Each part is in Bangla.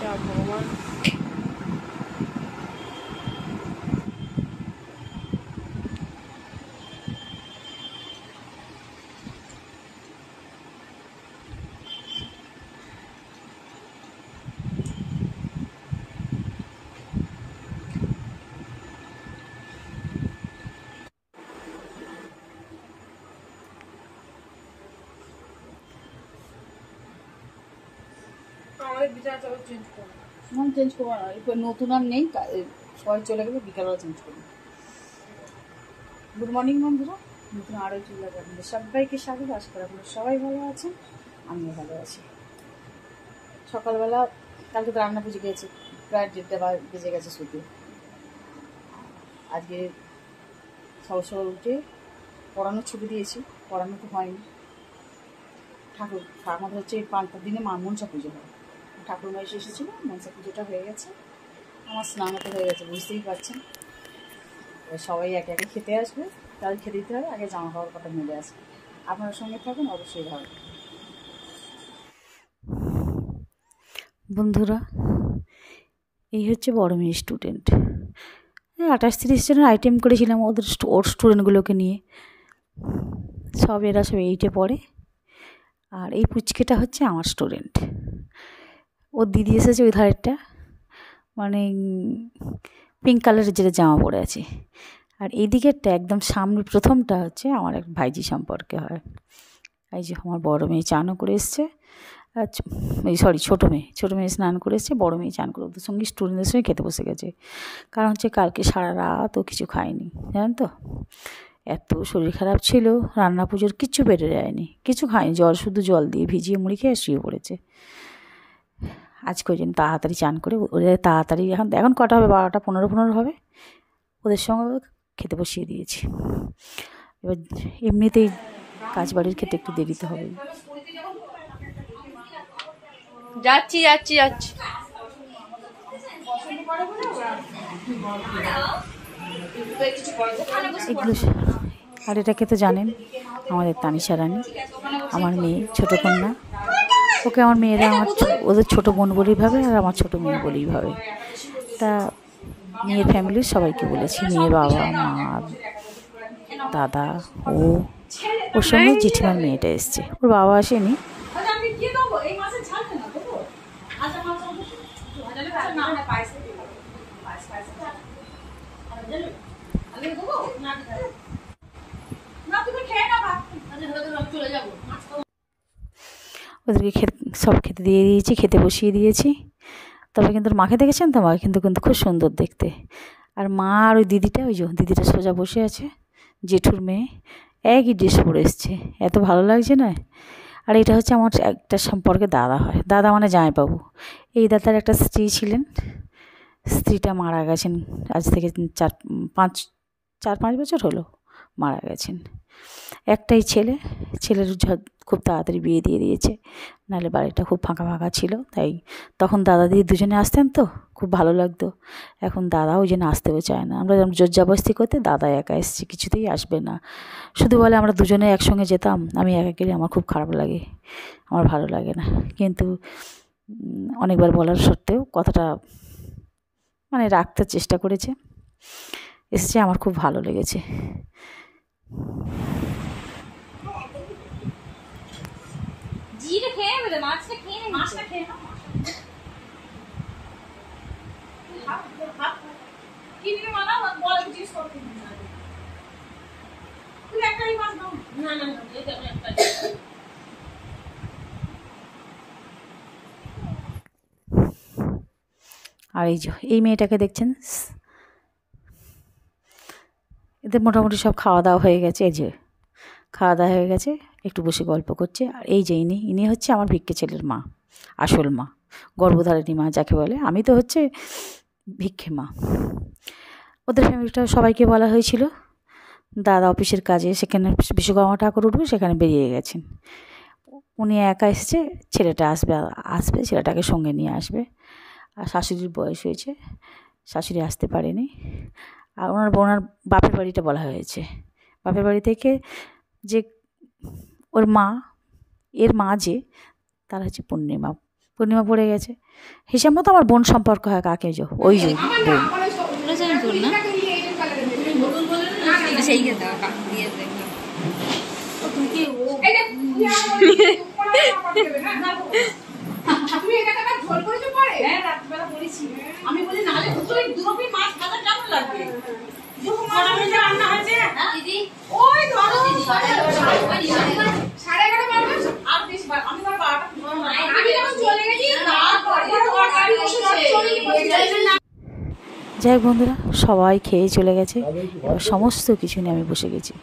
যা ভগবান। চেঞ্জ করবো না, এরপর নতুন আর নেই, সবাই চলে গেলে বিকালবেলা চেঞ্জ করবো। গুড মর্নিং বন্ধুরা, নতুন আরও চলে যাবেন। সবাইকে স্বাগত, আশা করি আপনারা সবাই ভালো আছেন, আমিও ভালো আছি। সকালবেলা কালকে তো রান্না পুজো গেছে, প্রায় 1:30 বেজে গেছে শুতে। আজকে সকাল সকাল উঠে পড়ানোর ছুটি দিয়েছি, পড়ানো তো হয়নি। ঠাকুর আমাদের হচ্ছে 5টা দিনে মনসা পুজো হয়, ঠাকুরমা এসেছিল, মনসা পুজোটা হয়ে গেছে, আমার স্নান তো হয়ে গেছে, বুঝতেই পারছেন। সবাই একে একে খেতে আসবে, তাদের খেতে দিতে হবে, আগে জামা কাপড় কটা মেলে আসবে। আপনার সঙ্গে থাকুন, অবশ্যই ভালো। বন্ধুরা, এই হচ্ছে বড় মেয়ে স্টুডেন্ট। 28-30 জনের আইটেম করেছিলাম ওর স্টুডেন্টগুলোকে নিয়ে, সব এরা সব 8-এ পড়ে। আর এই পুচকেটা হচ্ছে আমার স্টুডেন্ট। ওর দিদি এসেছে ওই ধারেরটা, মানে পিঙ্ক কালারের যেটা জামা পরে আছে। আর এই দিকেরটা একদম সামনে প্রথমটা হচ্ছে আমার এক ভাইজি সম্পর্কে হয়। এই যে আমার বড় মেয়ে চানও করে এসছে, ছোটো মেয়ে স্নান করে এসছে, বড়ো মেয়ে চান করে ওদের সঙ্গে স্টুডেন্টদের সঙ্গে খেতে বসে গেছে। কারণ হচ্ছে কালকে সারা রাত ও কিছু খায়নি, জানেন তো, এত শরীর খারাপ ছিল, রান্না পুজোর কিচ্ছু পেটে যায়নি, কিছু খায়নি, শুধু জল দিয়ে ভিজিয়ে মুড়ি খেয়ে শুয়ে পড়েছে। আজকে ওই জন্য তাড়াতাড়ি চান করে ওদের তাড়াতাড়ি এখন কটা হবে, 12টা 15 হবে, ওদের সঙ্গে খেতে বসিয়ে দিয়েছি। এবার এমনিতেই কাজ বাড়ির খেতে একটু দেরিতে হবে। যাচ্ছি যাচ্ছি যাচ্ছি। এগুলো আর এটাকে তো জানেন, আমাদের তানিশা রানী, আমার মেয়ে, ছোটো কন্যা। ওকে আমার মেয়েরা ওদের ছোটো বোন বলেই ভাবে, আর আমার ছোটো মেয়ে বলেই ভাবে। তা মেয়ের ফ্যামিলির সবাইকে বলেছি, মেয়ের বাবা মা দাদা, ওর সঙ্গে জেঠিমার মেয়েটা এসছে, ওর বাবা আসেনি। ওদেরকে সব খেতে দিয়ে দিয়েছি, খেতে বসিয়ে দিয়েছি। তবে কিন্তু মাকে দেখেছেন তো, মা কিন্তু খুব সুন্দর দেখতে। আর মা আর ওই দিদিটা, দিদিটা সোজা বসে আছে, জেঠুর মেয়ে, একই ড্রেস পরে এসছে, এত ভালো লাগছে না। আর এটা হচ্ছে আমার একটা সম্পর্কে দাদা হয়, দাদা মানে জামাইবাবু। এই দাদার একটা স্ত্রী ছিলেন, স্ত্রীটা মারা গেছেন আজ থেকে 4-5 বছর হলো, মারা গেছেন। একটাই ছেলের খুব তাড়াতাড়ি বিয়ে দিয়ে দিয়েছে, নাহলে বাড়িটা খুব ফাঁকা ফাঁকা ছিল। তাই তখন দাদা দিদি দুজনে আসতেন তো, খুব ভালো লাগতো। এখন দাদা ওই জন্য আসতেও চায় না, আমরা যেমন জোরজাবস্তি করতে, দাদা একা এসছে, কিছুতেই আসবে না, শুধু বলে আমরা দুজনে একসঙ্গে যেতাম, আমি একা গেলে আমার খুব খারাপ লাগে, আমার ভালো লাগে না। কিন্তু অনেকবার বলার সত্ত্বেও কথাটা মানে রাখতে চেষ্টা করেছে, এসেছে, আমার খুব ভালো লেগেছে। আর এই মেয়েটাকে দেখছেন, এদের মোটামুটি সব খাওয়া দাওয়া হয়ে গেছে। এই যে খাওয়া দাওয়া হয়ে গেছে, একটু বসে গল্প করছে। আর এই যে ইনি হচ্ছে আমার ভিক্ষে ছেলের মা, আসল মা, গর্ভধারিণী মা যাকে বলে। আমি তো হচ্ছে ভিক্ষে মা। ওদের ফ্যামিলিটা সবাইকে বলা হয়েছিল, দাদা অফিসের কাজে সেখানে বিশ্বকর্মা ঠাকুর উঠবে, সেখানে বেরিয়ে গেছেন। উনি একা এসেছে, ছেলেটা আসবে, ছেলেটাকে সঙ্গে নিয়ে আসবে। আর শাশুড়ির বয়স হয়েছে, শাশুড়ি আসতে পারেনি। আর ওনার বাপের বাড়িটা বলা হয়েছে, বাপের বাড়ি থেকে যে ওর মা, এর মা যে, তার হচ্ছে পূর্ণিমা পূর্ণিমা পড়ে গেছে। হিসাব মতো আমার বোন সম্পর্ক হয় কাকে যে ওই যে বোন। যাই হোক বন্ধুরা, সবাই খেয়ে চলে গেছে, এবার সমস্ত কিছু নিয়ে আমি বসে গেছি।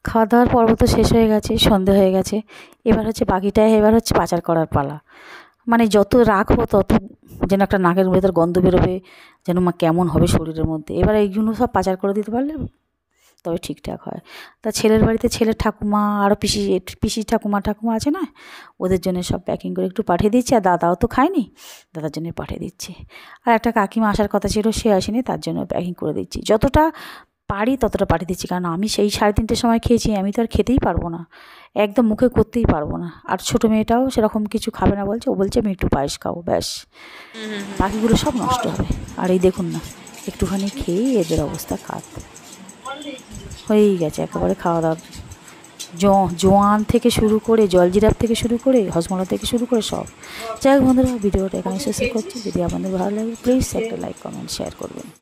খাওয়া দাওয়ার পর্ব তো শেষ হয়ে গেছে, সন্ধে হয়ে গেছে। এবার হচ্ছে বাকিটায় এবার হচ্ছে পাচার করার পালা। মানে যত রাখবো তত যেন একটা নাকের ভেতর গন্ধ বেরোবে, যেন কেমন হবে শরীরের মধ্যে। এবার এইগুলো সব পাচার করে দিতে পারলে তবে ঠিকঠাক হয়। তা ছেলের বাড়িতে ছেলের ঠাকুমা আরও পিসি ঠাকুমা আছে না, ওদের জন্য সব প্যাকিং করে একটু পাঠিয়ে দিচ্ছি। আর দাদাও তো খায়নি, দাদার জন্য পাঠিয়ে দিচ্ছি। আর একটা কাকিমা আসার কথা ছিল, সে আসেনি, তার জন্য প্যাকিং করে দিচ্ছি। যতটা পারি ততটা পাঠিয়ে দিচ্ছি, কারণ আমি সেই 3:30টার সময় খেয়েছি, আমি তো আর খেতেই পারবো না, একদম মুখে করতেই পারবো না। আর ছোটো মেয়েটাও সেরকম কিছু খাবে না বলছে, ও বলছে আমি একটু পায়েস খাবো, ব্যাস, বাকিগুলো সব নষ্ট হবে। আর এই দেখুন না, একটুখানি খেয়েই এদের অবস্থা খারাপ হয়েই গেছে একেবারে। খাওয়া দাওয়া জোয়ান থেকে শুরু করে, জলজিরাফ থেকে শুরু করে, হজমলা থেকে শুরু করে সব। যাই হোক বন্ধুরা, ভিডিওটা এখানে শেষ করছি। যদি আপনাদের ভালো লাগে প্লিজ একটা লাইক, কমেন্ট, শেয়ার করবেন।